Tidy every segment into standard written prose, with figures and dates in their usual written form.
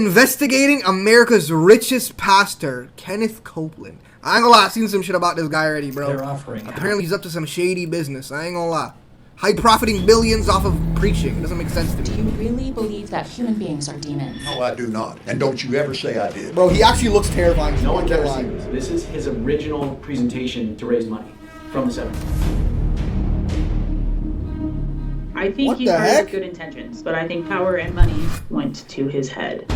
Investigating America's richest pastor, Kenneth Copeland. I ain't gonna lie, I've seen some shit about this guy already, bro. They're offering. Apparently he's up to some shady business. I ain't gonna lie. High profiting billions off of preaching. It doesn't make sense to Do me. you really believe that human beings are demons? No, I do not. And don't you ever say I did. Bro, he actually looks terrifying. No one's can't ever lie. seen this. This is his original presentation to raise money from the 70s. I think What he the started heck? with good intentions, but I think power and money went to his head.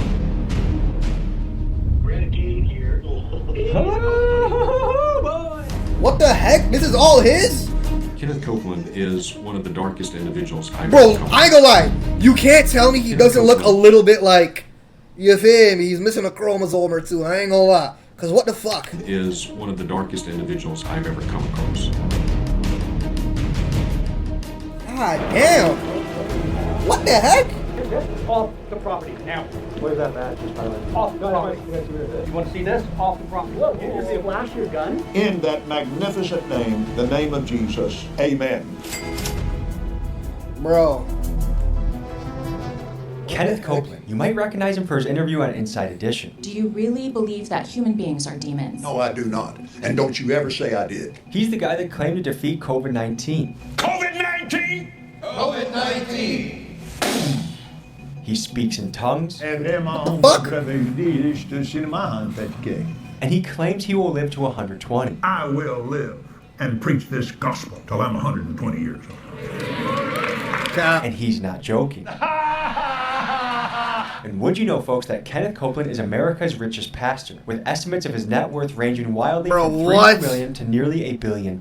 What the heck? This is all his? Kenneth Copeland is one of the darkest individuals I've Bro, ever come I ain't gonna lie. You can't tell me he doesn't look a little bit like, you feel me? He's missing a chromosome or two. I ain't gonna lie. Cause what the fuck? is one of the darkest individuals I've ever come across. God damn. What the heck? Off the property now. Where's that badge? Off the property. You want to see this? Off the property. You see a flash your gun? In that magnificent name, the name of Jesus. Amen. Bro. Kenneth Copeland. You might recognize him for his interview on Inside Edition. Do you really believe that human beings are demons? No, I do not. And don't you ever say I did. He's the guy that claimed to defeat COVID-19. COVID-19! COVID-19! He speaks in tongues, Fuck? and he claims he will live to 120. I will live and preach this gospel till I'm 120 years old. And he's not joking. And would you know, folks, that Kenneth Copeland is America's richest pastor, with estimates of his net worth ranging wildly from $3 million to nearly $1 billion.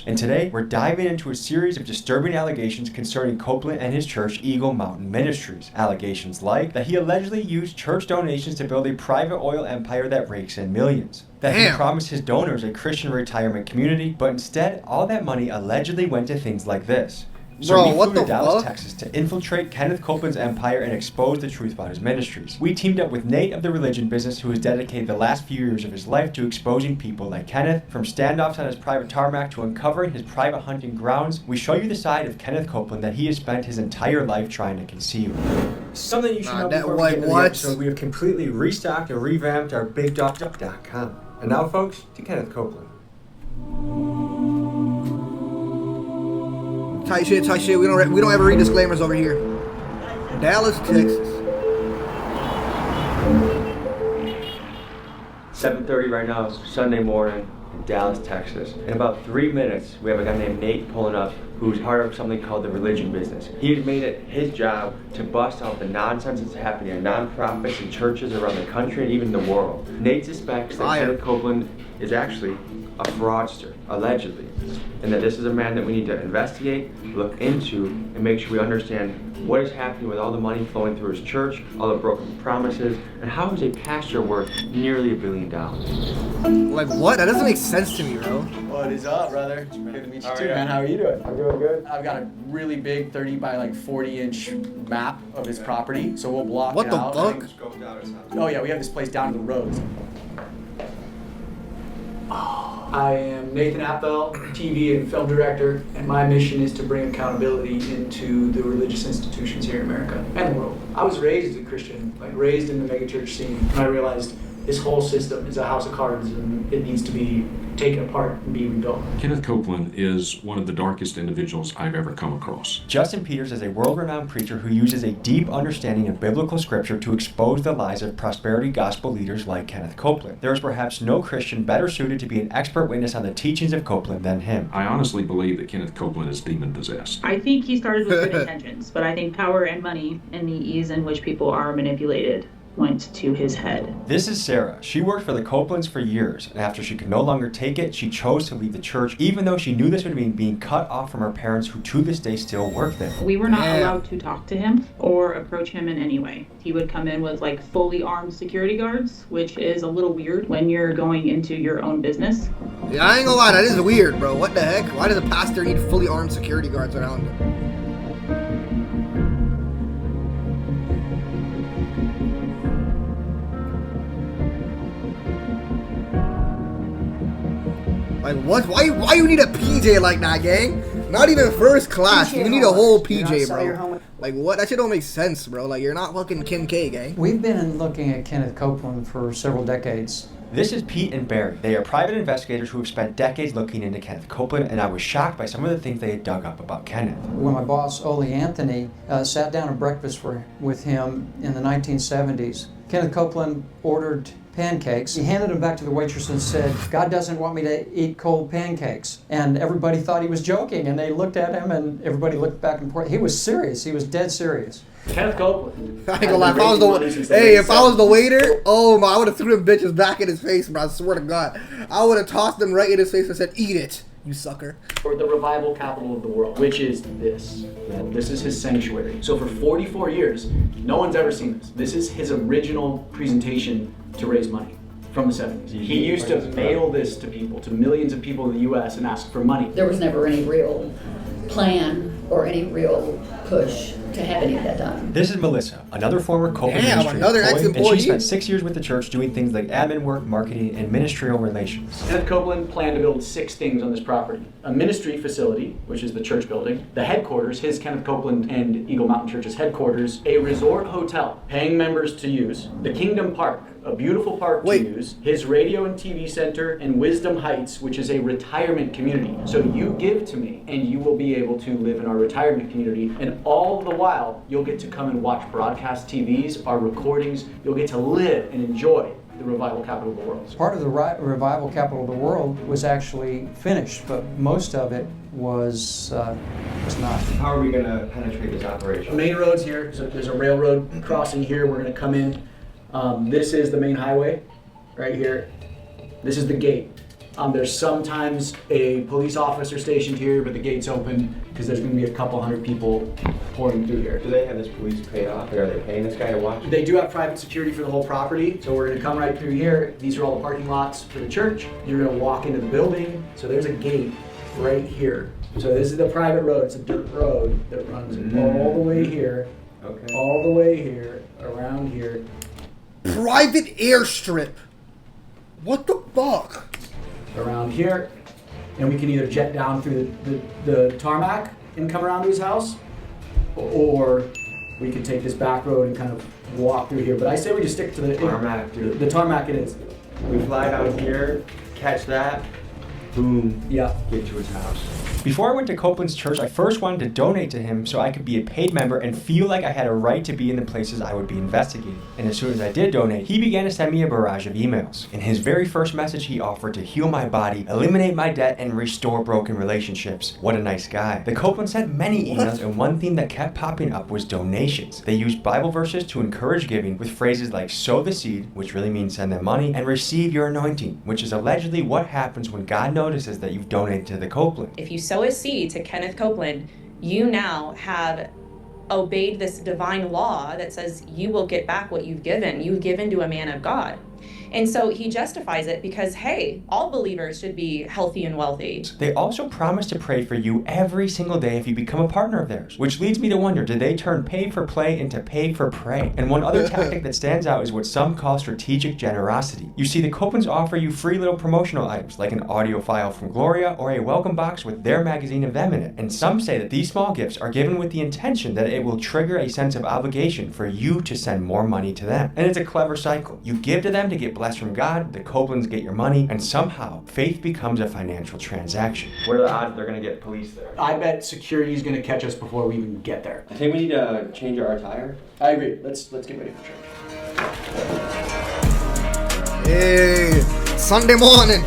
And today, we're diving into a series of disturbing allegations concerning Copeland and his church, Eagle Mountain Ministries. Allegations like that he allegedly used church donations to build a private oil empire that rakes in millions. That he promised his donors a Christian retirement community, but instead, all that money allegedly went to things like this. So Bro, we what flew to the Dallas, fuck? Texas to infiltrate Kenneth Copeland's empire and expose the truth about his ministries. We teamed up with Nate of the Religion Business, who has dedicated the last few years of his life to exposing people like Kenneth. From standoffs on his private tarmac to uncovering his private hunting grounds, we show you the side of Kenneth Copeland that he has spent his entire life trying to conceal. Something you should know before we get into the episode, we have completely restocked and revamped our BigDocDuck.com. And now, folks, to Kenneth Copeland. Tight shit, tight shit. We don't ever read disclaimers over here. Dallas, Texas. 7:30 right now, it's Sunday morning in Dallas, Texas. In about 3 minutes, we have a guy named Nate pulling up who's part of something called the Religion Business. He's made it his job to bust out the nonsense that's happening in nonprofits and churches around the country and even the world. Nate suspects that Kenneth Copeland is actually a fraudster, allegedly, and that this is a man that we need to investigate, look into, and make sure we understand what is happening with all the money flowing through his church, all the broken promises, and how is a pastor worth nearly $1 billion? Like what? That doesn't make sense to me, bro. What is up, brother? Good to meet you too, man. How are you doing? I'm doing good. I've got a really big 30 by like 40-inch map of his property, so we'll block What it the out. fuck? Oh yeah, we have this place down to the road. I am Nathan Appel, TV and film director, and my mission is to bring accountability into the religious institutions here in America and the world. I was raised as a Christian, like raised in the megachurch scene, and I realized this whole system is a house of cards and it needs to be taken apart and be rebuilt. Kenneth Copeland is one of the darkest individuals I've ever come across. Justin Peters is a world-renowned preacher who uses a deep understanding of biblical scripture to expose the lies of prosperity gospel leaders like Kenneth Copeland. There is perhaps no Christian better suited to be an expert witness on the teachings of Copeland than him. I honestly believe that Kenneth Copeland is demon-possessed. I think he started with good intentions, but I think power and money and the ease in which people are manipulated went to his head. This is Sarah. She worked for the Copelands for years, and after she could no longer take it, she chose to leave the church, even though she knew this would mean being cut off from her parents, who to this day still work there. We were not allowed to talk to him or approach him in any way. He would come in with like fully armed security guards, which is a little weird when you're going into your own business. Yeah, I ain't gonna lie, that is weird, bro. What the heck? Why does a pastor need fully armed security guards around him? Like what? Why you need a PJ like that, gang? Not even first class. You need a whole PJ, bro. Like, what? That shit don't make sense, bro. Like, you're not fucking Kim K, gang. We've been looking at Kenneth Copeland for several decades. This is Pete and Barry. They are private investigators who have spent decades looking into Kenneth Copeland, and I was shocked by some of the things they had dug up about Kenneth. When my boss, Ole Anthony, sat down at breakfast with him in the 1970s, Kenneth Copeland ordered pancakes. He handed them back to the waitress and said, "God doesn't want me to eat cold pancakes." And everybody thought he was joking, and they looked at him, and everybody looked back and forth. He was serious. He was dead serious. Kenneth Copeland. I ain't gonna lie, if I was the waiter, oh my, I would have threw them bitches back in his face, bro. I swear to God. I would have tossed them right in his face and said, "Eat it, you sucker." Or the revival capital of the world, which is this. This is his sanctuary. So for 44 years, no one's ever seen this. This is his original presentation to raise money from the 70s. He used to mail this to people, to millions of people in the U.S. and ask for money. There was never any real plan or any real push to have any of that done. This is Melissa, another former Copeland Damn, ministry another employee, and ex-employee. she spent 6 years with the church doing things like admin work, marketing, and ministerial relations. Kenneth Copeland planned to build 6 things on this property. A ministry facility, which is the church building, the headquarters, his Kenneth Copeland and Eagle Mountain Church's headquarters, a resort hotel, paying members to use, the Kingdom Park, a beautiful park to use, his radio and TV center, and Wisdom Heights, which is a retirement community. So you give to me, and you will be able to live in our retirement community, and all the while, you'll get to come and watch broadcast TVs, our recordings, you'll get to live and enjoy the revival capital of the world. Part of the revival capital of the world was actually finished, but most of it was not. How are we going to penetrate this operation? Main roads here, so there's a railroad crossing here, we're gonna come in. This is the main highway, right here. This is the gate. There's sometimes a police officer stationed here, but the gate's open because there's going to be a couple hundred people pouring through here. Do they have this police paid off? Or are they paying this guy to watch? They do have private security for the whole property, so we're going to come right through here. These are all the parking lots for the church. You're going to walk into the building, so there's a gate right here. So this is the private road. It's a dirt road that runs all the way here, all the way here, around here. Private airstrip. What the fuck? Around here, and we can either jet down through the tarmac and come around to his house, or we could take this back road and kind of walk through here. But I say we just stick to the tarmac, dude. The tarmac it is. We fly down here, catch that, boom, yeah, get to his house. Before I went to Copeland's church, I first wanted to donate to him so I could be a paid member and feel like I had a right to be in the places I would be investigating. And as soon as I did donate, he began to send me a barrage of emails. In his very first message, he offered to heal my body, eliminate my debt, and restore broken relationships. What a nice guy. The Copeland sent many emails, and one theme that kept popping up was donations. They used Bible verses to encourage giving with phrases like sow the seed, which really means send them money, and receive your anointing, which is allegedly what happens when God notices that you've donated to the Copeland. If you sow a seed to Kenneth Copeland, you now have obeyed this divine law that says you will get back what you've given. You've given to a man of God. And so he justifies it because, hey, all believers should be healthy and wealthy. They also promise to pray for you every single day if you become a partner of theirs, which leads me to wonder, did they turn pay for play into pay for pray? And one other tactic that stands out is what some call strategic generosity. You see, the Copelands offer you free little promotional items, like an audio file from Gloria or a welcome box with their magazine of them in it. And some say that these small gifts are given with the intention that it will trigger a sense of obligation for you to send more money to them. And it's a clever cycle. You give to them to get blessed from God, the Copelands get your money, and somehow faith becomes a financial transaction. What are the odds they're going to get police there? I bet security's going to catch us before we even get there. I think we need to change our attire. I agree. Let's get ready for church. Hey, Sunday morning.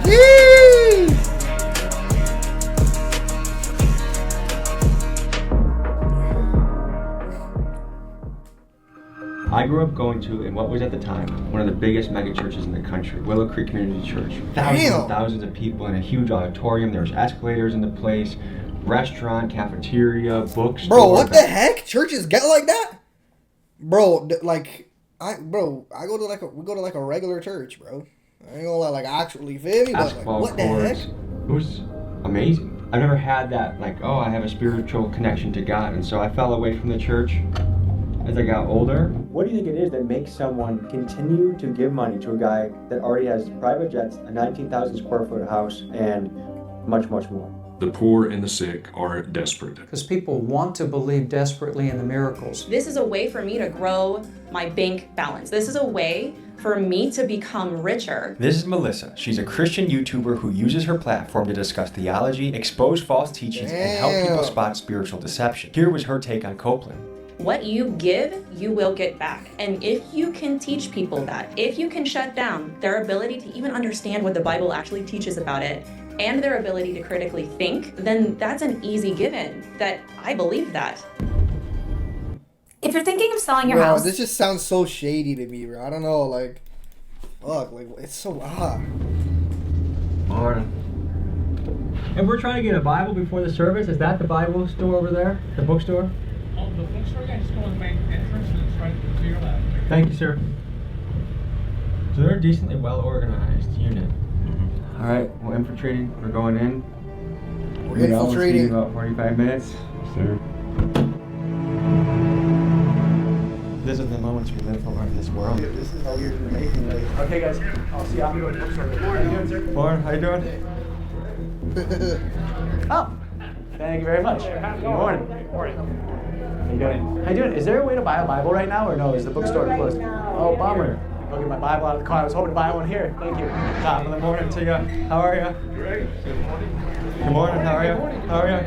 Yee! I grew up going to, in what was at the time, one of the biggest mega churches in the country, Willow Creek Community Church. Thousands and thousands of people in a huge auditorium. There's escalators in the place, restaurant, cafeteria, bookstore. Bro, what the heck? Churches get like that? Bro, we go to like a regular church, bro. I ain't gonna lie, like actually, feel me? But like, what the heck? It was amazing. I've never had that, like, oh, I have a spiritual connection to God, and so I fell away from the church as I got older. What do you think it is that makes someone continue to give money to a guy that already has private jets, a 19,000 square foot house, and much, much more? The poor and the sick are desperate. Because people want to believe desperately in the miracles. This is a way for me to grow my bank balance. This is a way for me to become richer. This is Melissa. She's a Christian YouTuber who uses her platform to discuss theology, expose false teachings, and help people spot spiritual deception. Here was her take on Copeland. What you give, you will get back. And if you can teach people that, if you can shut down their ability to even understand what the Bible actually teaches about it, and their ability to critically think, then that's an easy given that I believe that. If you're thinking of selling your bro, house... This just sounds so shady to me, bro. I don't know, like... Fuck, like, it's so... Morning. And we're trying to get a Bible before the service. Is that the Bible store over there? The bookstore? Oh, the bookstore? Yeah, just go in the main entrance and it's right to your left. Thank you, sir. So they're a decently well-organized unit. All right, we're infiltrating. We're going in. We're infiltrating. About 45 minutes. Sir. These are the moments we live for in this world. This is how you're making it. Okay, guys. I'll see you. I'm going to the bookstore. How you doing, sir? Lauren, how you doing? Oh, thank you very much. Good morning. How you doing? How you doing? Is there a way to buy a Bible right now, or no? Is the bookstore closed? Oh, bummer. Go get my Bible out of the car. I was hoping to buy one here. Thank you. Top of the morning to you. How are you? Great. Good morning. Good morning. How are you? How are you?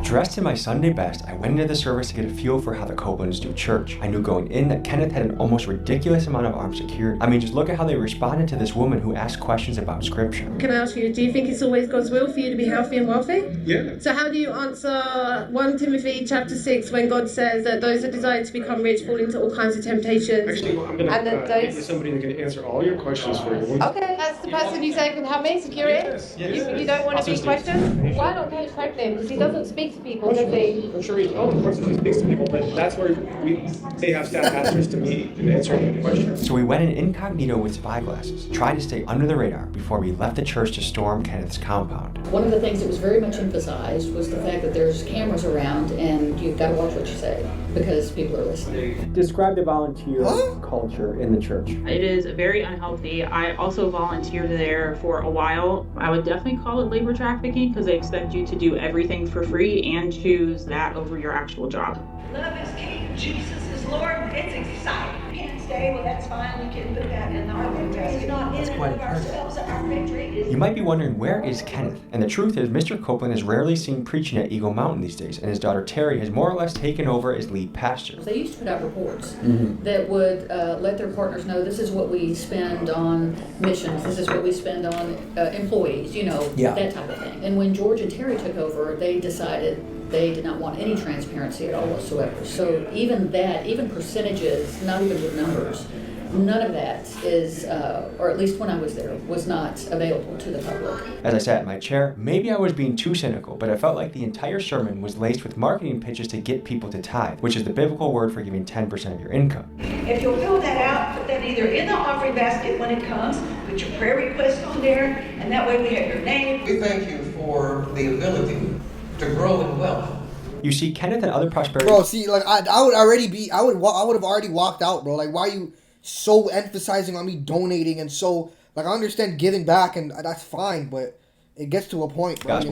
Dressed in my Sunday best, I went into the service to get a feel for how the Copelands do church. I knew going in that Kenneth had an almost ridiculous amount of armed security. I mean, just look at how they responded to this woman who asked questions about scripture. Can I ask you, do you think it's always God's will for you to be healthy and wealthy? Yeah. So how do you answer 1 Timothy chapter 6 when God says that those that desire to become rich fall into all kinds of temptations? Actually, I'm going to get you somebody that can answer all your questions for you. Okay, that's the person you say can help me, security? Yes. You don't want to be questioned? Why don't you check them? Because he doesn't speak to people, does he? I'm sure he speaks to people, but that's where they have staff pastors to meet and answer any questions. So we went in incognito with spyglasses, trying to stay under the radar before we left the church to storm Kenneth's compound. One of the things that was very much emphasized was the fact that there's cameras around and you've got to watch what you say because people are listening. Describe the volunteer culture in the church. It is very unhealthy. I also volunteered there for a while. I would definitely call it labor trafficking because they expect you to do everything for free and choose that over your actual job. Love is king, Jesus is Lord. It's exciting. Can't stay, well that's fine, we can put that in our victory. It's not in and of ourselves, our victory is... You might be wondering, where is Kenneth? And the truth is, Mr. Copeland is rarely seen preaching at Eagle Mountain these days, and his daughter Terry has more or less taken over as lead pastor. They used to put out reports that would let their partners know this is what we spend on missions, this is what we spend on employees, that type of thing. And when George and Terry took over, they decided they did not want any transparency at all whatsoever. So even percentages, not even with numbers, none of that is, or at least when I was there, was not available to the public. As I sat in my chair, maybe I was being too cynical, but I felt like the entire sermon was laced with marketing pitches to get people to tithe, which is the biblical word for giving 10% of your income. If you'll fill that out, put that either in the offering basket when it comes, put your prayer request on there, and that way we have your name. We thank you for the ability to grow in wealth. You see, Kenneth and other prosperity... Bro, see, like, I would have already walked out, bro. Like, why are you so emphasizing on me donating and so... Like, I understand giving back, and that's fine, but... It gets to a point, bro, like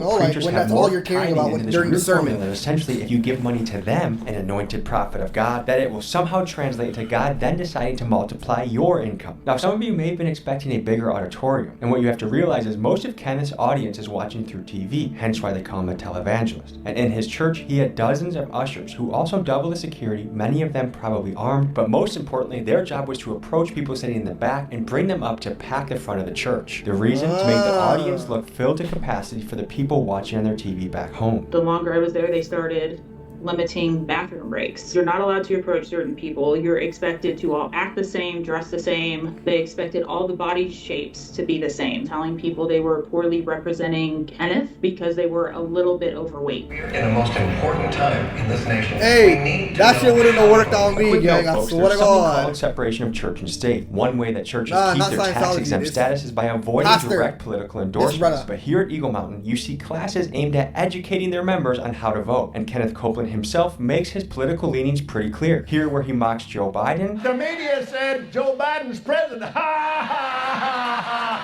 when that's all you're caring about during the sermon. That essentially, if you give money to them, an anointed prophet of God, that it will somehow translate to God then deciding to multiply your income. Now, some of you may have been expecting a bigger auditorium, and what you have to realize is most of Kenneth's audience is watching through TV, hence why they call him a televangelist. And in his church, he had dozens of ushers who also double the security, many of them probably armed, but most importantly, their job was to approach people sitting in the back and bring them up to pack the front of the church. The reason? To make the audience look filled to capacity for the people watching on their TV back home. The longer I was there, they started limiting bathroom breaks. You're not allowed to approach certain people. You're expected to all act the same, dress the same. They expected all the body shapes to be the same, telling people they were poorly representing Kenneth because they were a little bit overweight. We're in a most important time in this nation. Hey, that shit wouldn't have worked on me, gang. I swear to God. Called separation of church and state. One way that churches keep their tax-exempt status is by avoiding direct political endorsements. But here at Eagle Mountain, you see classes aimed at educating their members on how to vote. And Kenneth Copeland himself makes his political leanings pretty clear. Here where he mocks Joe Biden. The media said Joe Biden's president.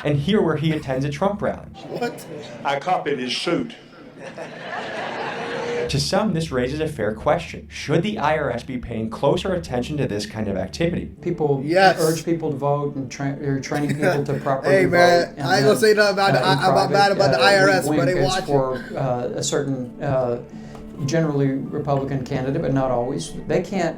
And here where he attends a Trump rally. What? I copied his suit. To some, this raises a fair question. Should the IRS be paying closer attention to this kind of activity? People urge people to vote and training people to properly hey, man, vote. I ain't gonna say nothing about the IRS, but they watch for a certain generally Republican candidate, but not always. They can't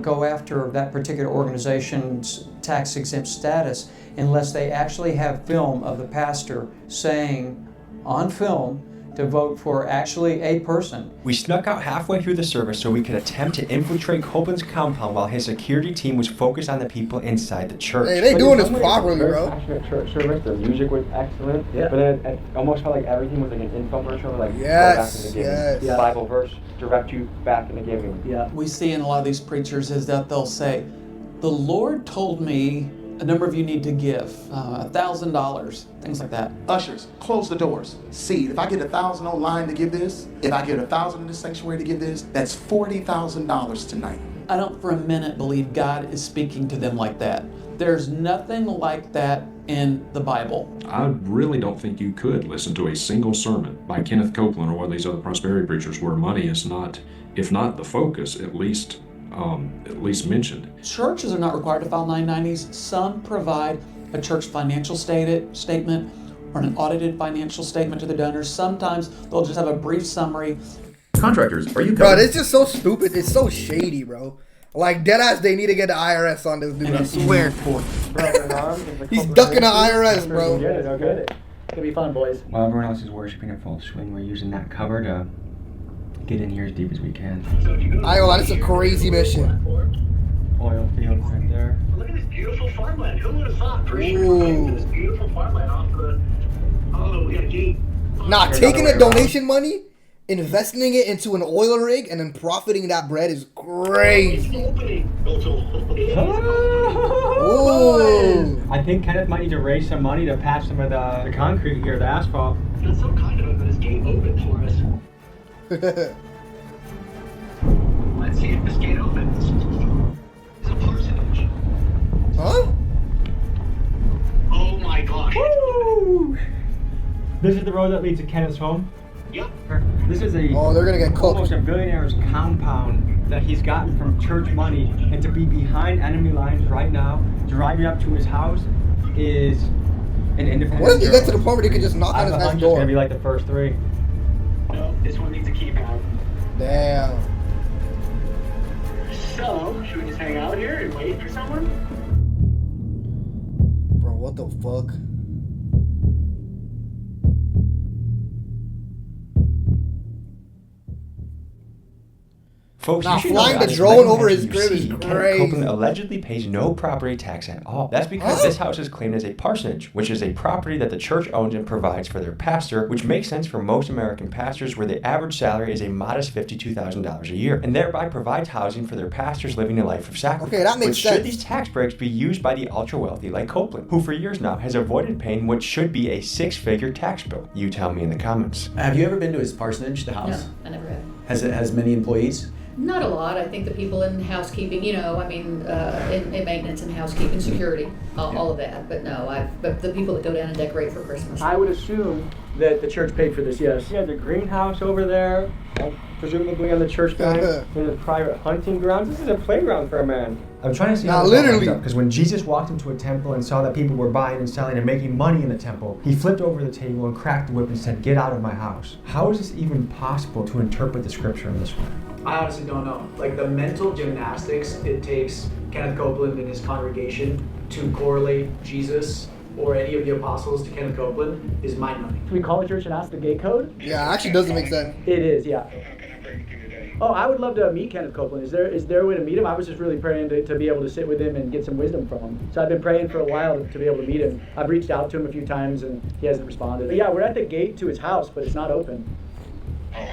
go after that particular organization's tax-exempt status unless they actually have film of the pastor saying on film to vote for actually a person. We snuck out halfway through the service so we could attempt to infiltrate Copeland's compound while his security team was focused on the people inside the church. Hey, they doing this properly, bro. Passionate church service. The music was excellent. Yeah. But then it almost felt like everything was like an infomercial, like go back in the giving. Yes. Bible verse, direct you back in the giving. Yeah. We see in a lot of these preachers is that they'll say, "The Lord told me a number of you need to give $1,000, things like that." Ushers, close the doors. See, if I get 1,000 online to give this, if I get 1,000 in the sanctuary to give this, that's $40,000 tonight. I don't for a minute believe God is speaking to them like that. There's nothing like that in the Bible. I really don't think you could listen to a single sermon by Kenneth Copeland or one of these other prosperity preachers where money is not, if not the focus, at least mentioned. Churches are not required to file 990s. Some provide a church financial statement or an audited financial statement to the donors. Sometimes they'll just have a brief summary. Contractors, are you Bro, it's just so stupid. It's so shady, bro. Like, deadass, they need to get the IRS on this dude, I swear. He's ducking the IRS, bro. Get it, okay. It's gonna be fun, boys. While everyone else is worshiping in full swing, we're using that cover to get in here as deep as we can. I ain't gonna lie, this is a crazy mission. Oil field right there. Look at this beautiful farmland. Who would have thought? This beautiful farmland off the... Oh, we got a gate. Nah, taking the donation money, investing it into an oil rig, and then profiting that bread is crazy. Ooh. I think Kenneth might need to raise some money to patch some of the concrete here, the asphalt. That's so kind of him that this gate opened for us. Let's see if this gate opens. It's a parsonage. Huh? Oh my gosh. Woo! This is the road that leads to Kenneth's home? Yep. This is they're gonna get cooked. Almost a billionaire's compound that he's gotten from church money, and to be behind enemy lines right now, driving up to his house is an independent. What if you get to the point where you can just knock on his next door? It's gonna be like the first three. No, this one needs a keypad. Damn. So, should we just hang out here and wait for someone? Bro, what the fuck? Folks, nah, you should flying know the drone over his crib is Kenneth crazy. Copeland allegedly pays no property tax at all. That's because this house is claimed as a parsonage, which is a property that the church owns and provides for their pastor, which makes sense for most American pastors where the average salary is a modest $52,000 a year, and thereby provides housing for their pastors living a life of sacrifice. Okay, that makes sense. Should these tax breaks be used by the ultra-wealthy like Copeland, who for years now has avoided paying what should be a six-figure tax bill? You tell me in the comments. Have you ever been to his parsonage, the house? No, I never have. Has it has many employees? Not a lot. I think the people in housekeeping, in maintenance and housekeeping, security, all of that. But no, but the people that go down and decorate for Christmas. I would assume that the church paid for this, yes. Yeah, the greenhouse over there, presumably on the church bank, in the private hunting grounds. This is a playground for a man. I'm trying to see how this literally because when Jesus walked into a temple and saw that people were buying and selling and making money in the temple, he flipped over the table and cracked the whip and said, "Get out of my house." How is this even possible to interpret the scripture in this way? I honestly don't know. Like the mental gymnastics it takes Kenneth Copeland and his congregation to correlate Jesus or any of the apostles to Kenneth Copeland is mind-numbing. Can we call the church and ask the gate code? Yeah, actually doesn't make sense. It is, yeah. Oh, I would love to meet Kenneth Copeland. Is there a way to meet him? I was just really praying to be able to sit with him and get some wisdom from him. So I've been praying for a while to be able to meet him. I've reached out to him a few times and he hasn't responded. But yeah, we're at the gate to his house, but it's not open. Oh,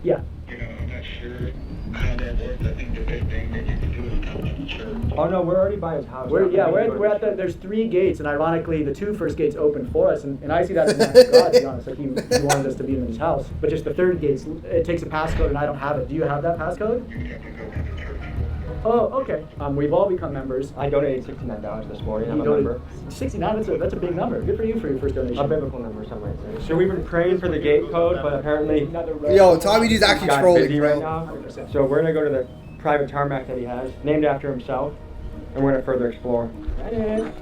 yeah. I'm not sure how that works. I think the best thing that you can do is come to the church. Oh no, we're already by his house. We're at the, there's 3 gates, and ironically, the 2 first gates opened for us, and I see that as an act of God, to be honest. Like he wanted us to be in his house. But just the 3rd gate, it takes a passcode, and I don't have it. Do you have that passcode? Oh, okay. We've all become members. I donated $69 this morning. I'm a member. 69, that's a big number. Good for you for your first donation. A biblical number, some might say. So we've been praying for the gate code, but apparently... Yo, Tommy D's actually trolling, busy bro. right now. So we're gonna go to the private tarmac that he has, named after himself, and we're gonna further explore. Kenneth!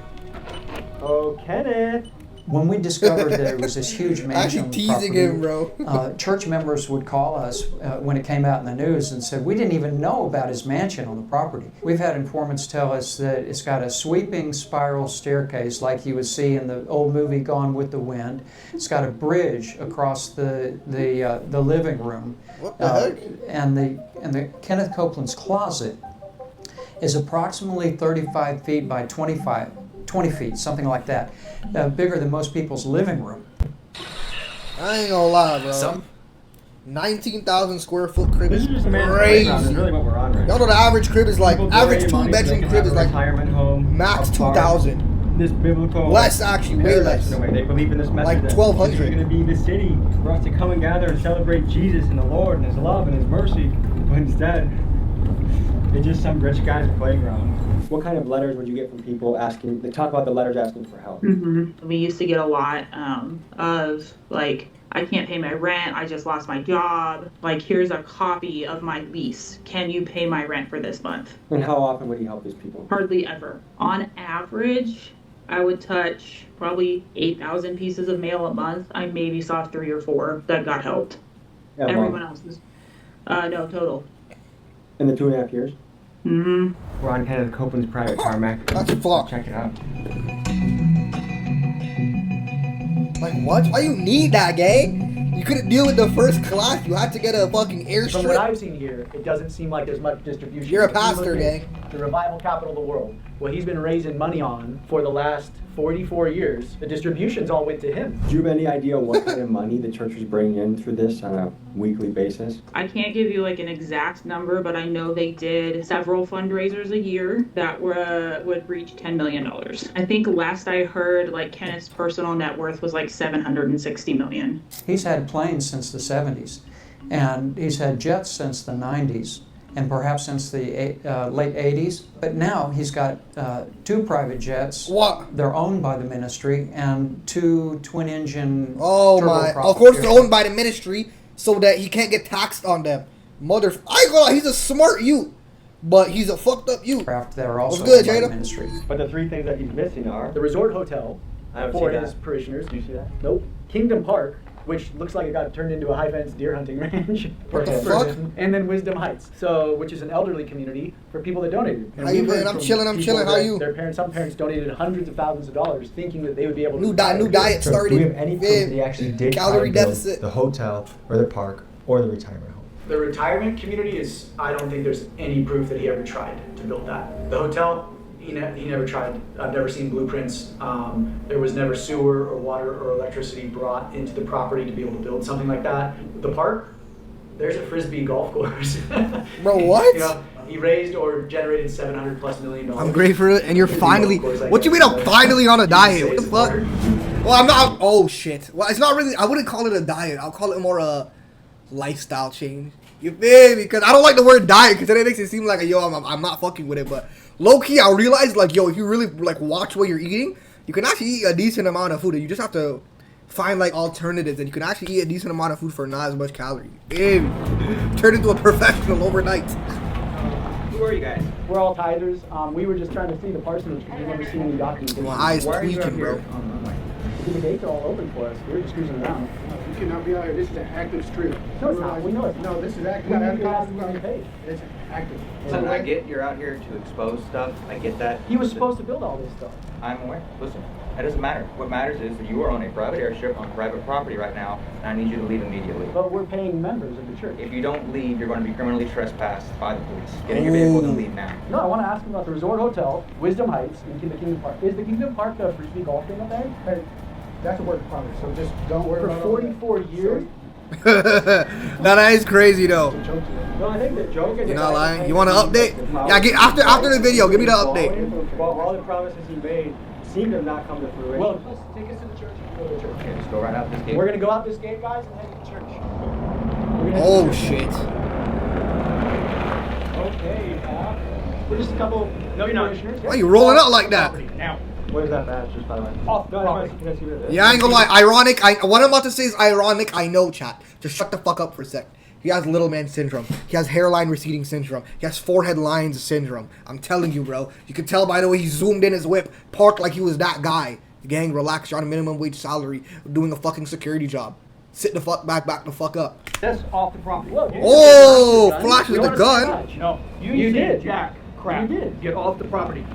Oh, Kenneth! When we discovered that it was this huge mansion on the teasing property, him, bro. Church members would call us when it came out in the news and said, we didn't even know about his mansion on the property. We've had informants tell us that it's got a sweeping spiral staircase like you would see in the old movie Gone with the Wind. It's got a bridge across the living room. What the heck? And the Kenneth Copeland's closet is approximately 35 feet by 20 feet, something like that. Bigger than most people's living room. I ain't gonna lie, bro. 19,000 square foot crib is This is crazy. really what we're on right now. Y'all know the average crib is like, People average donate money so they 2-bedroom can crib have is a like retirement home, max a park. 2,000. This biblical Less, actually, way less. They believe in this message Like that 1,200. this is going to be the city for us to come and gather and celebrate Jesus and the Lord and His love and His mercy. But instead, it's just some rich guy's playground. What kind of letters would you get from people asking? They talk about the letters asking for help. We used to get a lot of like, I can't pay my rent, I just lost my job. Like, here's a copy of my lease. Can you pay my rent for this month? And how often would he help these people? Hardly ever. On average, I would touch probably 8,000 pieces of mail a month. I maybe saw 3 or 4 that got helped. Yeah, Everyone else is, no, total. In the 2.5 years? Mm-hmm. We're on Kenneth Copeland's private tarmac. That's fuck. Check it out. Like, what? Why you need that, gang? You couldn't deal with the first class. You had to get a fucking From what airstrip. I've seen here, it doesn't seem like there's much distribution. You're a If you pastor, look at gang. The revival capital of the world. What he's been raising money on for the last 44 years, the distributions all went to him. Do you have any idea what kind of money the church was bringing in through this on a weekly basis? I can't give you like an exact number, but I know they did several fundraisers a year that would reach $10 million. I think last I heard, like, Kenneth's personal net worth was like $760 million. He's had planes since the 70s, and he's had jets since the 90s, and perhaps since the late 80s. But now he's got 2 private jets. What? They're owned by the ministry, and 2 twin-engine. Oh my! Of course, they're owned by the ministry, so that he can't get taxed on them. I ain't gonna lie, he's a smart youth, but he's a fucked up youth. They're also What's good, owned by the Jada? ministry. But the 3 things that he's missing are... The resort hotel I don't for see his that. parishioners. Do you see that? Nope. Kingdom Park, which looks like it got turned into a high-fence deer hunting range. What the fuck? And then Wisdom Heights, which is an elderly community for people that donated. And How you we've heard been? I'm from chilling, people How that you? Their parents, some parents donated hundreds of thousands of dollars, thinking that they would be able to New diet So started. do we have any proof that he actually did Calorie try to build deficit. the hotel or the park or the retirement home? The retirement community is, I don't think there's any proof that he ever tried to build that. The hotel, he never tried. I've never seen blueprints. There was never sewer or water or electricity brought into the property to be able to build something like that. The park, there's a Frisbee golf course. Bro, what? You know, he raised or generated $700+ million. I'm great for it, and you're finally. What you mean I'm finally on a diet? What the fuck? Well, I'm not. Oh shit. Well, it's not really. I wouldn't call it a diet. I'll call it more a lifestyle change. You feel me? Because I don't like the word diet, because then it makes it seem like I'm not fucking with it. But low key, I realized like if you really like watch what you're eating, you can actually eat a decent amount of food. And you just have to find like alternatives, and you can actually eat a decent amount of food for not as much calories. Turn into a professional overnight. Who are you guys? We're all tithers. We were just trying to see the parsonage because we've never seen any documentation. My eyes Why are you tweaking, up bro. here? The gates are all open for us. We're just cruising around. You cannot be out here. This is an active street. No, it's not. We know it's not. No, this is active. We need to ask them to be paid. It's active. Listen, I get you're out here to expose stuff. I get that. He was supposed to build all this stuff. I'm aware. Listen, that doesn't matter. What matters is that you are on a private airstrip on private property right now, and I need you to leave immediately. But we're paying members of the church. If you don't leave, you're going to be criminally trespassed by the police. Get in your vehicle and leave now. No, I want to ask him about the Resort Hotel, Wisdom Heights, and the Kingdom Park. Is the Kingdom Park the Frisbee golf thing up there? Hey, that's a work in progress, so just don't worry For about 44 years? That is crazy though. No, I think the joke is. You're not lying. You want an update? Yeah, get after the video. Give me the update. Well, all the promises he made seem to have not come to fruition. Well, take us to the church. Go to the church. Okay, just go right out this gate. We're gonna go out this gate, guys, and head to the church. Oh shit. Okay, we're just a couple. No, you're not. Why are you rolling out like that? Now. Where's that badge, just by the way? Off the property. Yeah, I ain't gonna lie. Ironic. What I'm about to say is ironic. I know, chat. Just shut the fuck up for a sec. He has little man syndrome. He has hairline receding syndrome. He has forehead lines syndrome. I'm telling you, bro. You can tell by the way he zoomed in his whip, parked like he was that guy. Gang, relax. You're on a minimum wage salary, doing a fucking security job. Sit the fuck back the fuck up. That's off the property. Oh, flashes the gun. No, you did, Jack. Crap. You did. Get off the property.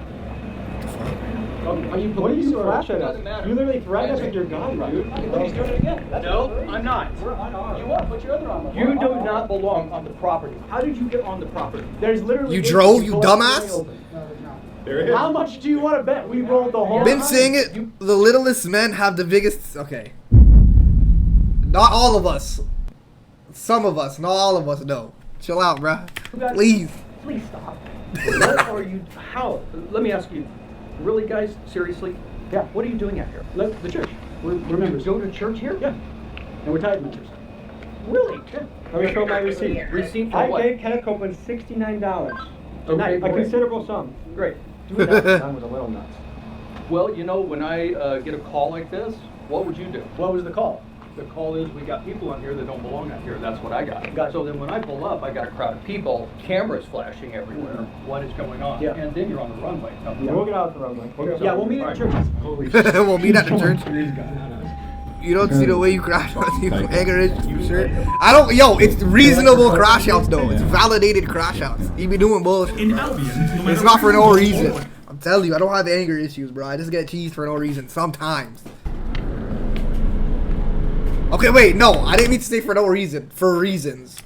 Are you police or flash at us? You literally threatened us with your gun, dude. He's doing it again. No, I'm not. You are. Put your other arm on. You do not belong on the property. How did you get on the property? There's literally. You drove, you dumbass. There it is. How much do you want to bet we rolled the whole Been time? saying it. The littlest men have the biggest. Okay. Not all of us. Some of us. Not all of us. No. Chill out, bruh. Please. Please stop. What are you? How? Let me ask you. Really, guys? Seriously? Yeah. What are you doing out here? The church. We're members. You go to church here? Yeah. And we're tithe members. Really? Yeah. Let me show my receipt. Receipt for what? I paid Kenneth Copeland $69. Okay, a considerable sum. Great. $2 was a little nuts. Well, you know, when I get a call like this, what would you do? What was the call? The call is we got people on here that don't belong out here. That's what I got. So then when I pull up, I got a crowd of people, cameras flashing everywhere. What is going on? Yeah. And then you're on the runway. We'll get out the runway. We'll meet at the church. We'll meet at the church. You don't see the way you crash out. You anger it. You sure? I don't. Yo, it's reasonable crash outs though. It's validated crash outs. You be doing bullshit. It's not for no reason. I'm telling you, I don't have anger issues, bro. I just get teased for no reason sometimes. Okay, wait, no, I didn't mean to say for no reason. For reasons.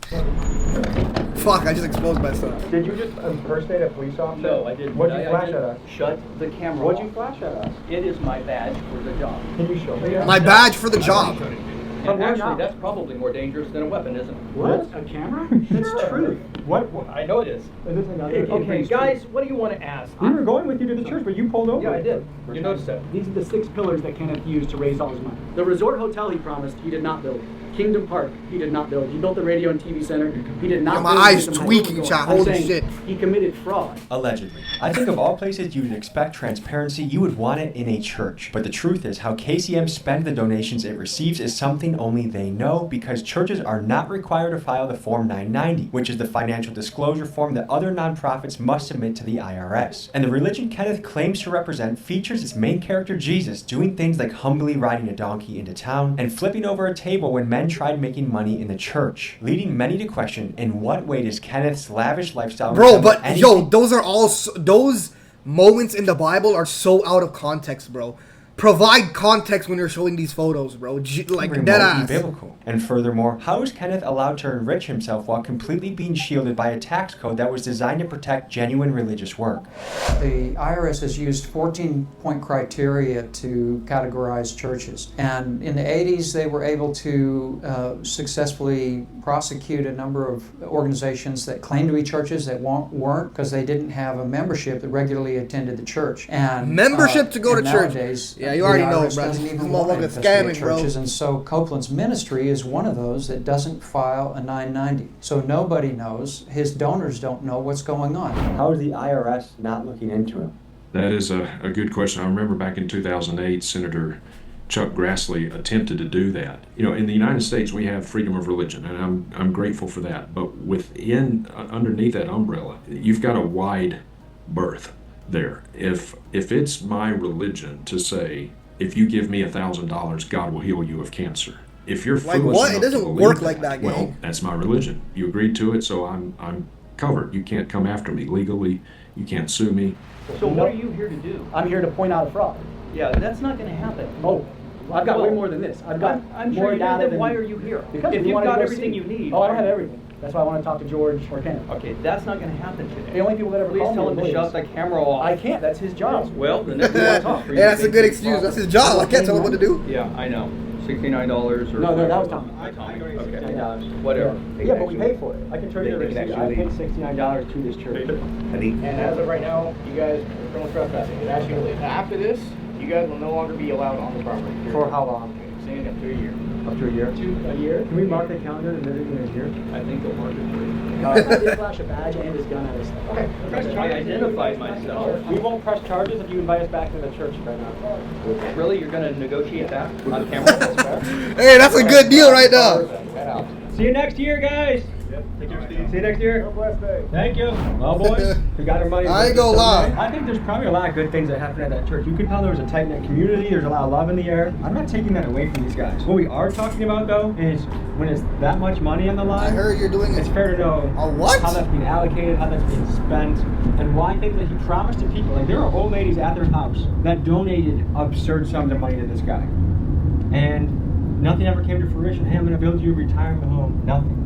Fuck, I just exposed myself. Did you just impersonate a police officer? No, I didn't. What'd you flash at us? Shut the camera What'd off. you flash at us? It is my badge for the job. Can you show me? My badge for the job. And actually, that's probably more dangerous than a weapon, isn't it? What? A camera? That's true. What? I know it is. Okay, guys, what do you want to ask? We were going with you to the church, but you pulled over. Yeah, I did. You noticed that. These are the 6 pillars that Kenneth used to raise all his money. The resort hotel he promised, he did not build. Kingdom Park, he did not build. He built the radio and TV center. He did not build. My eyes tweaking, chat. Holy shit. He committed fraud. Allegedly. I think of all places you would expect transparency, you would want it in a church. But the truth is, how KCM spends the donations it receives is something only they know, because churches are not required to file the Form 990, which is the financial disclosure form that other nonprofits must submit to the IRS. And the religion Kenneth claims to represent features its main character, Jesus, doing things like humbly riding a donkey into town and flipping over a table when men tried making money in the church, leading many to question in what way does Kenneth's lavish lifestyle. Bro, but yo, those are all those moments in the Bible are so out of context, bro. Provide context when you're showing these photos, bro. Like dead ass. Biblical. And furthermore, how is Kenneth allowed to enrich himself while completely being shielded by a tax code that was designed to protect genuine religious work? The IRS has used 14-point criteria to categorize churches. And in the 80s, they were able to successfully prosecute a number of organizations that claimed to be churches that weren't, because they didn't have a membership that regularly attended the church. And membership to go to church. Nowadays, yeah, you already know, bro. Doesn't even want to investigate churches, and so Copeland's ministry is one of those that doesn't file a 990. So nobody knows. His donors don't know what's going on. How is the IRS not looking into him? That is a good question. I remember back in 2008, Senator Chuck Grassley attempted to do that. You know, in the United States, we have freedom of religion, and I'm grateful for that. But underneath that umbrella, you've got a wide berth there. If it's my religion to say, if you give me $1,000, God will heal you of cancer. If you're like what? It doesn't work like that, gang. Well, that's my religion. You agreed to it, so I'm covered. You can't come after me legally. You can't sue me. So what are you here to do? I'm here to point out a fraud. Yeah, that's not going to happen. Oh, I've got way more than this. I've got I'm more sure data than why are you here? Because if you've got everything you need. Oh, I don't have everything. That's why I want to talk to George or Ken. Okay, that's not going to happen today. The only people that ever Please call tell him to shut the camera off. I can't. That's his job. Well, then if you want to talk. Yeah, that's a good excuse. That's his job. I can't tell him what to do. Yeah, I know. $69 or? No, that was Tommy. Okay. Whatever. Yeah, but we paid for it. I can show you the receipt. I paid $69 to this church. And as of right now, you guys are criminal trespassing. It's actually illegal. After this, you guys will no longer be allowed on the property. For how long? Saying up to a year. Up to a year? A year? Can we mark the calendar and everything is here? I think they'll mark it for you. I did flash a badge and his gun at us. Okay. I identified myself. We won't press charges if you invite us back to the church right now. Really? You're going to negotiate that on camera? Hey, that's a good deal right now. See you next year, guys. Take care, Steve. See you next year. Thank you. Well, boys, we got our money. I ain't gonna lie. I think there's probably a lot of good things that happen at that church. You can tell there was a tight-knit community. There's a lot of love in the air. I'm not taking that away from these guys. What we are talking about, though, is when it's that much money on the line. I heard you're doing it. It's fair to know how that's being allocated, how that's being spent, and why things that he promised to people. Like, there are old ladies at their house that donated absurd sums of money to this guy. And nothing ever came to fruition. Hey, I'm going to build you a retirement home. Nothing.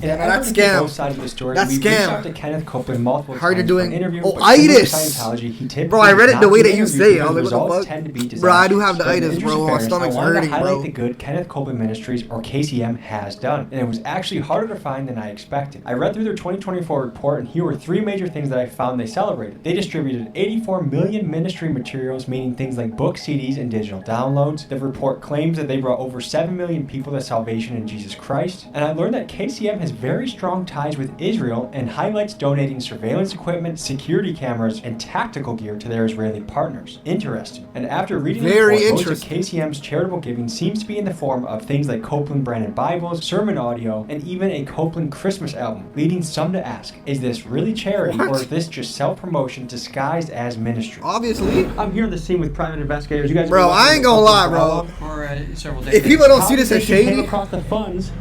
And that's scam. Both sides of the story. That's We've scam. reached out to Kenneth Copeland multiple How are you times doing? for an interview, Oh, but similar to itis. Scientology, he typically Bro, I read it the does way not that you interview say it. I because was like, what the results fuck? tend to be Bro, I do disastrous. have the So in the itis, interest bro. of My fairness, stomach's I wanted hurting, to highlight bro. the good Kenneth Copeland Ministries, or KCM, has done, and it was actually harder to find than I expected. I read through their 2024 report, and here were 3 major things that I found they celebrated. They distributed 84 million ministry materials, meaning things like books, CDs, and digital downloads. The report claims that they brought over 7 million people to salvation in Jesus Christ, and I learned that KCM has very strong ties with Israel and highlights donating surveillance equipment, security cameras, and tactical gear to their Israeli partners. Interesting. And after reading the report, most of KCM's charitable giving seems to be in the form of things like Copeland branded Bibles, sermon audio, and even a Copeland Christmas album, leading some to ask, is this really charity or is this just self-promotion disguised as ministry? Obviously. I'm here on the scene with private investigators. You guys Bro, I ain't gonna lie, bro. For several days. If people don't see this as Came shady, across the funds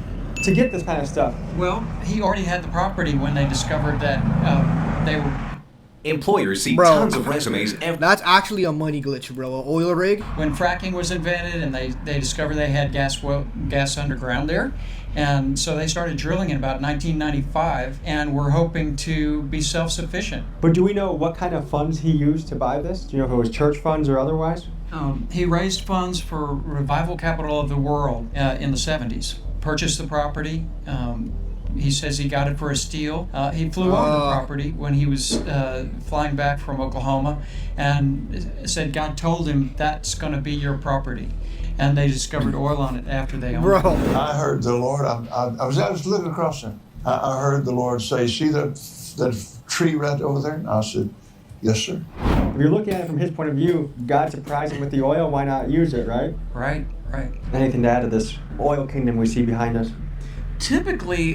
to get this kind of stuff. Well, he already had the property when they discovered that they were. Employers see Bro, tons of resumes every. That's actually a money glitch, bro. An oil rig. When fracking was invented and they discovered they had gas underground there, and so they started drilling in about 1995 and were hoping to be self-sufficient. But do we know what kind of funds he used to buy this? Do you know if it was church funds or otherwise? He raised funds for Revival Capital of the World in the 70s. Purchased the property. He says he got it for a steal. He flew over the property when he was flying back from Oklahoma and said God told him that's going to be your property. And they discovered oil on it after they owned it. I heard the Lord, I was looking across there. I heard the Lord say, see that tree right over there? And I said, yes, sir. If you're looking at it from his point of view, God surprised him with the oil, why not use it, right? Right. Anything to add to this oil kingdom we see behind us? Typically,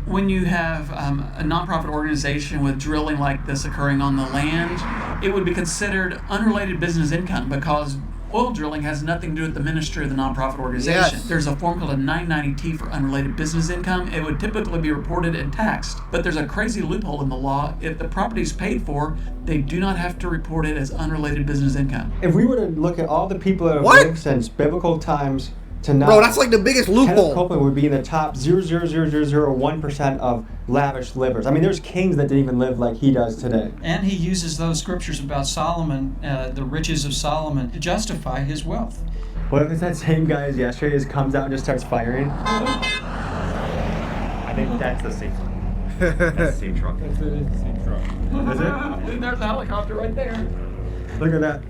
when you have a nonprofit organization with drilling like this occurring on the land, it would be considered unrelated business income because oil drilling has nothing to do with the ministry of the nonprofit organization. Yes. There's a form called a 990T for unrelated business income. It would typically be reported and taxed, but there's a crazy loophole in the law. If the property is paid for, they do not have to report it as unrelated business income. If we were to look at all the people that have lived since biblical times to now, Bro, that's like the biggest loophole. Kenneth Copeland would be in the top 0.00001% of lavish livers. I mean, there's kings that didn't even live like he does today. And he uses those scriptures about Solomon, the riches of Solomon, to justify his wealth. What if it's that same guy as yesterday just comes out and just starts firing? I think that's the same truck. That's the same truck. It is the same truck. Is it? There's a helicopter right there. Look at that.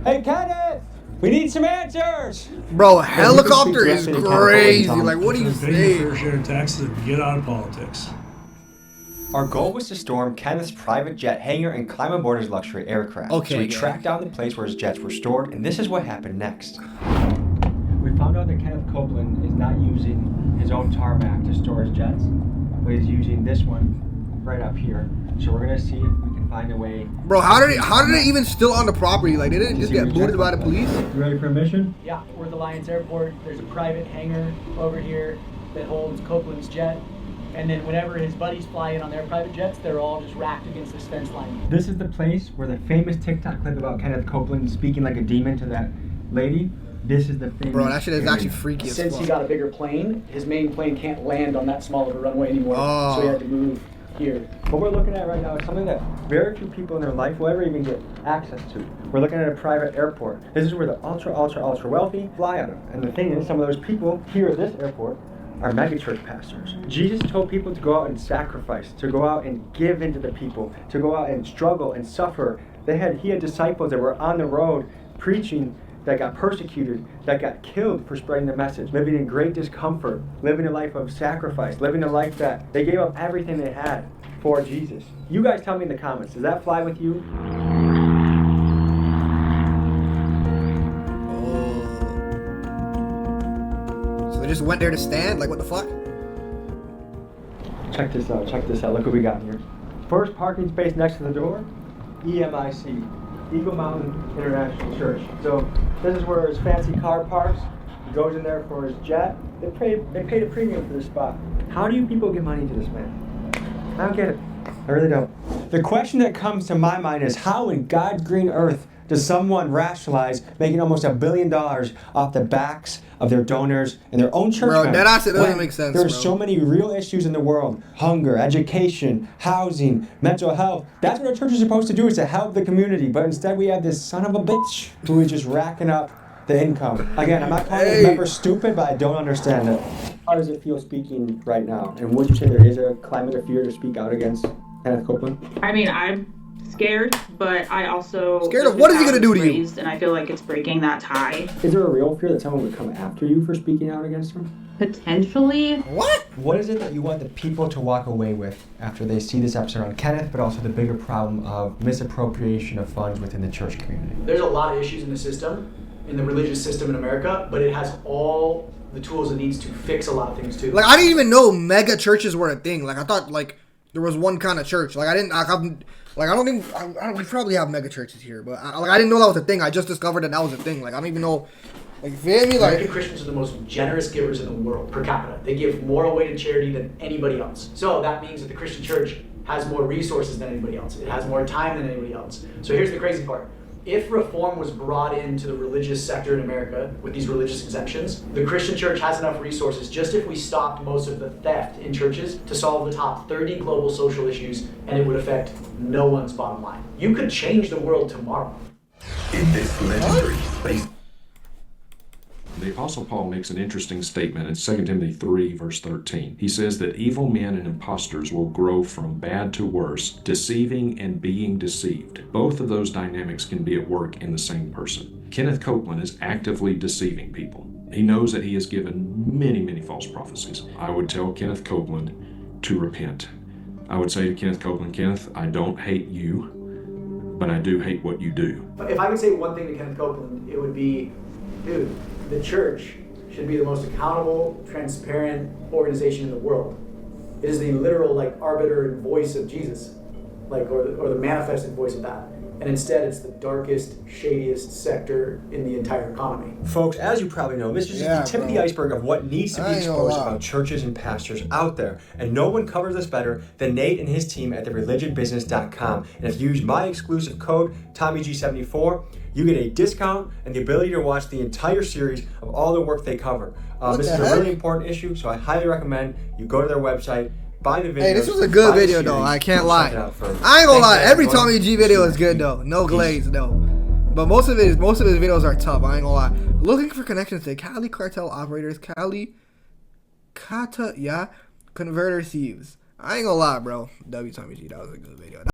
Hey, Kenneth! We need some answers! Bro, helicopter is crazy. Like, what do you Pay say? your fair share of taxes and get out of politics. Our goal was to storm Kenneth's private jet hangar and climb aboard his luxury aircraft. Okay, so we yeah. tracked down the place where his jets were stored, and this is what happened next. We found out that Kenneth Copeland is not using his own tarmac to store his jets, but he's using this one right up here. So we're gonna see if we can find a way. Bro, how did it even still on the property? Like, did it just get booted by the police? You ready for a mission? Yeah, we're at the Alliance Airport. There's a private hangar over here that holds Copeland's jet. And then whenever his buddies fly in on their private jets, they're all just racked against this fence line. This is the place where the famous TikTok clip about Kenneth Copeland speaking like a demon to that lady. This is the famous. Bro, that shit is actually freaky as Since fuck. he got a bigger plane, his main plane can't land on that small of a runway anymore. So he had to move here. What we're looking at right now is something that very few people in their life will ever even get access to. We're looking at a private airport. This is where the ultra wealthy fly out of. And the thing is, some of those people here at this airport are megachurch pastors. Jesus told people to go out and sacrifice, to go out and give into the people, to go out and struggle and suffer. He had disciples that were on the road preaching, that got persecuted, that got killed for spreading the message, living in great discomfort, living a life of sacrifice, living a life that they gave up everything they had for Jesus. You guys tell me in the comments, does that fly with you? So they just went there to stand? Like, what the fuck? Check this out, look what we got here. First parking space next to the door, EMIC. Eagle Mountain International Church. So this is where his fancy car parks. He goes in there for his jet. They paid a premium for this spot. How do you people get money to this man? I don't get it. I really don't. The question that comes to my mind is, how in God's green earth does someone rationalize making almost $1 billion off the backs of their donors and their own church members? Bro, that doesn't make sense, There's bro. so many real issues in the world. Hunger, education, housing, mental health. That's what our church is supposed to do, is to help the community. But instead we have this son of a bitch who is just racking up the income. Again, I'm not calling his members stupid, but I don't understand it. How does it feel speaking right now? And would you say there is a climate of fear to speak out against Kenneth Copeland? I mean, I'm scared, but I also scared of what is he gonna do to you? And I feel like it's breaking that tie. Is there a real fear that someone would come after you for speaking out against him? Potentially. What? What is it that you want the people to walk away with after they see this episode on Kenneth, but also the bigger problem of misappropriation of funds within the church community? There's a lot of issues in the system, in the religious system in America, but it has all the tools it needs to fix a lot of things too. Like, I didn't even know mega churches were a thing. Like, I thought, like, there was one kind of church. Like, I didn't, we probably have mega churches here, but I didn't know that was a thing. I just discovered that was a thing. Like, I don't even know, like, you feel me? Like, American Christians are the most generous givers in the world per capita. They give more away to charity than anybody else. So that means that the Christian church has more resources than anybody else. It has more time than anybody else. So here's the crazy part. If reform was brought into the religious sector in America with these religious exemptions, the Christian church has enough resources, just if we stopped most of the theft in churches, to solve the top 30 global social issues, and it would affect no one's bottom line. You could change the world tomorrow. In this legendary space. The Apostle Paul makes an interesting statement in 2 Timothy 3, verse 13. He says that evil men and impostors will grow from bad to worse, deceiving and being deceived. Both of those dynamics can be at work in the same person. Kenneth Copeland is actively deceiving people. He knows that he has given many, many false prophecies. I would tell Kenneth Copeland to repent. I would say to Kenneth Copeland, Kenneth, I don't hate you, but I do hate what you do. If I could say one thing to Kenneth Copeland, it would be, dude, the church should be the most accountable, transparent organization in the world. It is the literal, like, arbiter and voice of Jesus, like, or the manifested voice of that. And instead, it's the darkest, shadiest sector in the entire economy. Folks, as you probably know, this is just the tip of the iceberg of what needs to be exposed about churches and pastors out there. And no one covers this better than Nate and his team at thereligionbusiness.com. And if you use my exclusive code, TommyG74, you get a discount and the ability to watch the entire series of all the work they cover. This is a really important issue, so I highly recommend you go to their website, buy the video. Hey, this was a good video, though. I can't lie. I ain't gonna lie. Every Tommy G video is good, though. No glaze, though. But most of his videos are tough. I ain't gonna lie. Looking for connections to Cali cartel operators, Cali Converter thieves. I ain't gonna lie, bro. W Tommy G, that was a good video.